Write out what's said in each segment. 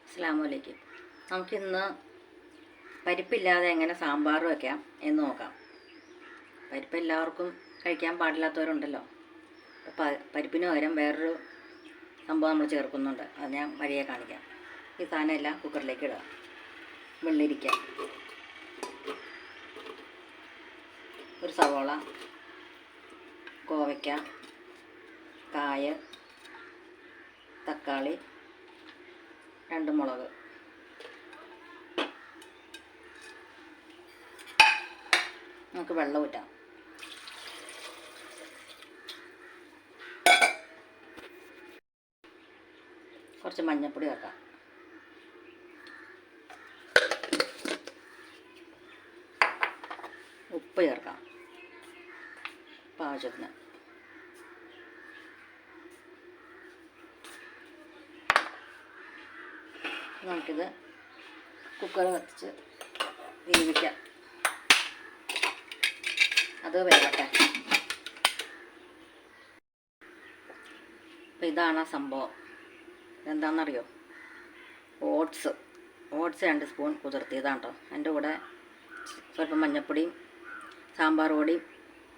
അസ്സലാമു അലൈക്കും. നമുക്കിന്ന് പരിപ്പില്ലാതെ എങ്ങനെ സാമ്പാർ വയ്ക്കാം എന്ന് നോക്കാം. പരിപ്പ് എല്ലാവർക്കും കഴിക്കാൻ പാടില്ലാത്തവരുണ്ടല്ലോ. പരിപ്പിന് പകരം വേറൊരു സംഭവം നമ്മൾ ചേർക്കുന്നുണ്ട്. അത് ഞാൻ വഴിയെ കാണിക്കാം. ഈ സാധനം എല്ലാം കുക്കറിലേക്ക് ഇടുക. വെള്ളരിക്ക, ഒരു സവോള, കോവയ്ക്ക, കായ, തക്കാളി, 2 മുളക്. നമുക്ക് വെള്ളം ഊറ്റാം. കുറച്ച് മഞ്ഞൾപ്പൊടി ചേർക്കാം. ഉപ്പ് ചേർക്കാം പാചകത്തിന്. നമുക്കിത് കുക്കർ കത്തിച്ച് വേവിക്കാം. അത് വേവട്ടെ. അപ്പം ഇതാണ് ആ സംഭവം. എന്താണെന്നറിയോ? ഓട്സ് 2 സ്പൂൺ കുതിർത്തിയതാണ് കേട്ടോ. അതിൻ്റെ കൂടെ സ്വല്പം മഞ്ഞൾപ്പൊടിയും സാമ്പാർ പൊടിയും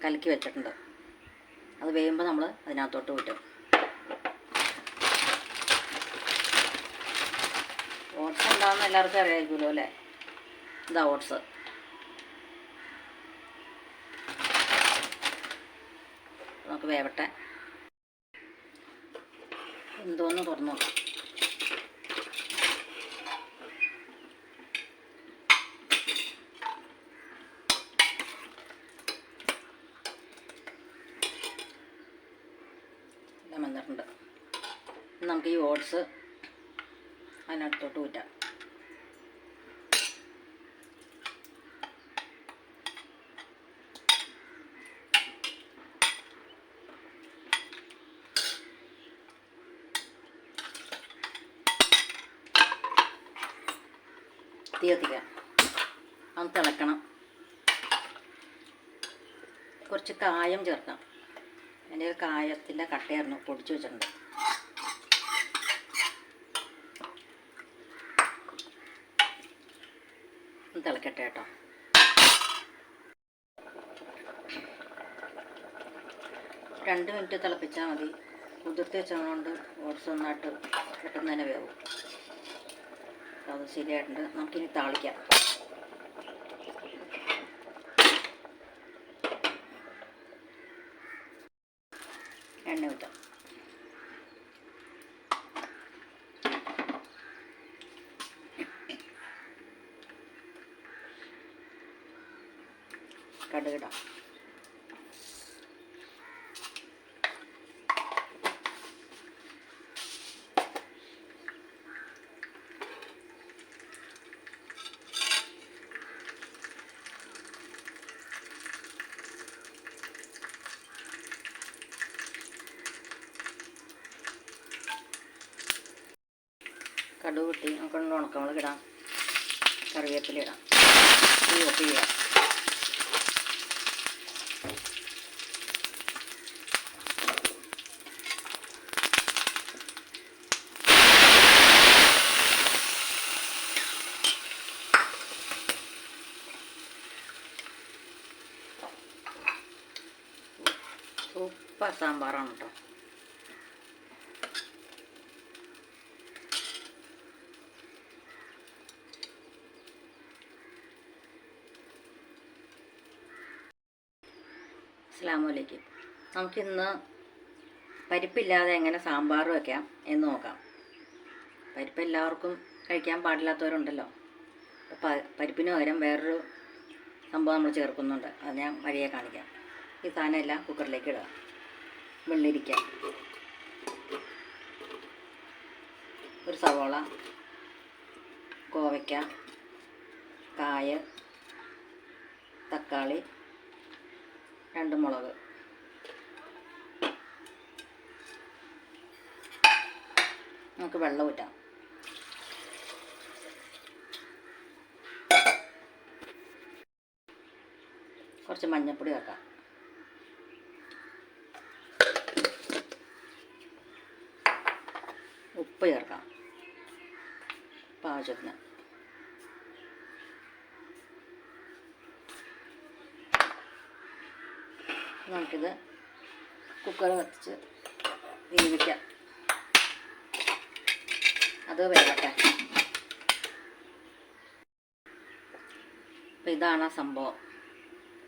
കലക്കി വെച്ചിട്ടുണ്ട്. അത് വേകുമ്പോൾ നമ്മൾ അതിനകത്തോട്ട് വിട്ടും. ഓട്സ് എന്താണെന്ന് എല്ലാവർക്കും അറിയാമായിരിക്കുമല്ലോ അല്ലേ? ഇതാ ഓട്സ്. നമുക്ക് വേവട്ടെ. എന്തോന്ന് തുറന്നു നോക്കാം. എല്ലാം വന്നിട്ടുണ്ട്. നമുക്ക് ഈ ഓട്സ് അതിനടുത്തോട്ട് ഊറ്റാം. തീ കത്തിക്കാം. അത് തിളക്കണം. കുറച്ച് കായം ചേർക്കാം. എൻ്റെ കായത്തിൻ്റെ കട്ടയായിരുന്നു, പൊടിച്ച് വെച്ചിട്ടുണ്ട്. തിളക്കട്ടെ കേട്ടോ. രണ്ട് മിനിറ്റ് തിളപ്പിച്ചാൽ മതി. കുതിർത്തി വെച്ചതുകൊണ്ട് ഓട്സ് നന്നായിട്ട് പെട്ടെന്ന് തന്നെ വേവും. അത് ശരിയായിട്ടുണ്ട്. നമുക്കിനി താളിക്കാം. എണ്ണ ഊറ്റാം. കടുകിടാം. കടുക് പൊട്ടി നമുക്ക് ഉണക്കമുളക് ഇടാം. കറിവേപ്പില ഇടാം. തീ ഓഫ് ചെയ്യാം. സൂപ്പർ സാമ്പാറാണ് കേട്ടോ. അസ്സലാമു അലൈക്കും. നമുക്കിന്ന് പരിപ്പില്ലാതെ എങ്ങനെ സാമ്പാർ വയ്ക്കാം എന്ന് നോക്കാം. പരിപ്പ് എല്ലാവർക്കും കഴിക്കാൻ പാടില്ലാത്തവരുണ്ടല്ലോ. പരിപ്പിന് പകരം വേറൊരു സംഭവം നമ്മൾ ചേർക്കുന്നുണ്ട്. അത് ഞാൻ വഴിയെ കാണിക്കാം. ഈ സാധനം എല്ലാം കുക്കറിലേക്ക് ഇടുക. വെള്ളരിക്ക, ഒരു സവോള, കോവയ്ക്ക, കായ, തക്കാളി, 2 മുളക്. നമുക്ക് വെള്ളം ഊറ്റാം. കുറച്ച് മഞ്ഞൾപ്പൊടി ചേർക്കാം. ഉപ്പ് ചേർക്കാം. ആവശ്യത്തിന്. നമുക്കിത് കുക്കർ കത്തിച്ച് വേവിക്കാം. അത് വേകട്ടെ. അപ്പം ഇതാണ് ആ സംഭവം.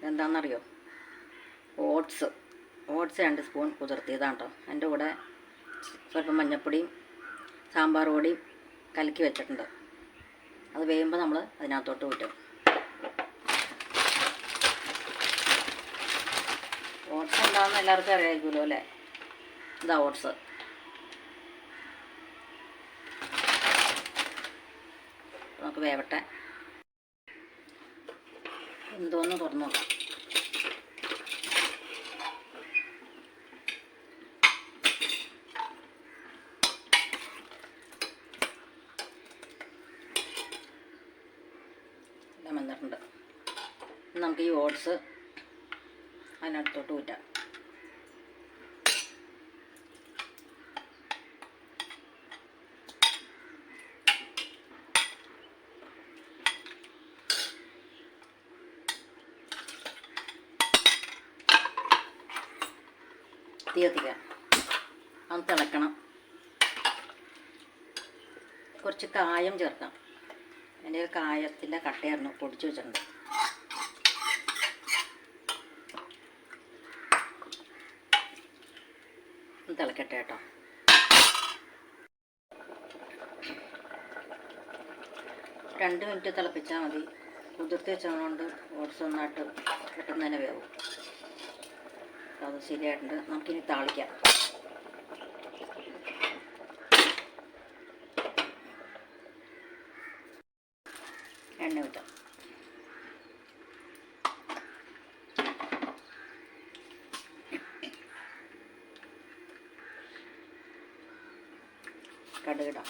എന്താണെന്നറിയോ? ഓട്സ് 2 സ്പൂൺ കുതിർത്തിയതാണ് കേട്ടോ. അതിൻ്റെ കൂടെ സ്വല്പം മഞ്ഞൾപ്പൊടിയും സാമ്പാർ പൊടിയും കലക്കി വെച്ചിട്ടുണ്ട്. അത് വേകുമ്പോൾ നമ്മൾ അതിനകത്തോട്ട് ഊറ്റും. ഓട്സ് എന്താണെന്ന് എല്ലാവർക്കും അറിയാമായിരിക്കുമല്ലോ അല്ലേ? ഇതാ ഓട്സ്. നമുക്ക് വേവട്ടെ. എന്തോന്ന് തുറന്നു നോക്കാം. എല്ലാം വന്നിട്ടുണ്ട്. നമുക്ക് ഈ ഓട്സ് അതിനകത്തോട്ട് ഊറ്റാം. തീ കത്തിക്കാം. അത് തിളക്കണം. കുറച്ച് കായം ചേർക്കാം. എൻ്റെ കായത്തിൻ്റെ കട്ടയായിരുന്നു, പൊടിച്ച് വെച്ചിട്ടുണ്ട്. തിളക്കട്ടെ കേട്ടോ. രണ്ട് മിനിറ്റ് തിളപ്പിച്ചാൽ മതി. കുതിർത്ത് വെച്ചതുകൊണ്ട് ഓട്സ് നന്നായിട്ട് പെട്ടെന്ന് തന്നെ വേവും. അത് ശരിയായിട്ടുണ്ട്. നമുക്കിനി താളിക്കാം. എണ്ണ ഊറ്റാം. കടുകിടാം.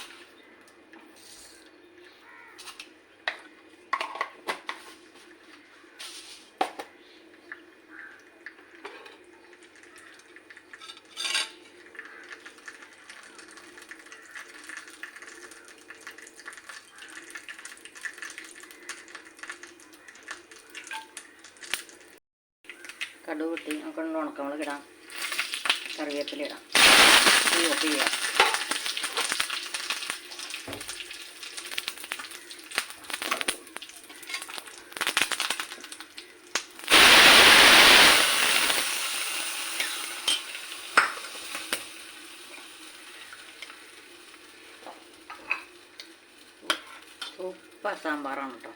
കടുക് പൊട്ടി നമുക്ക് ഉണക്കമുളക് ഇടാം. കറിവേപ്പില ഇടാം. തീ ഓഫ് ചെയ്യാം. സൂപ്പർ സാമ്പാറാണ് കേട്ടോ.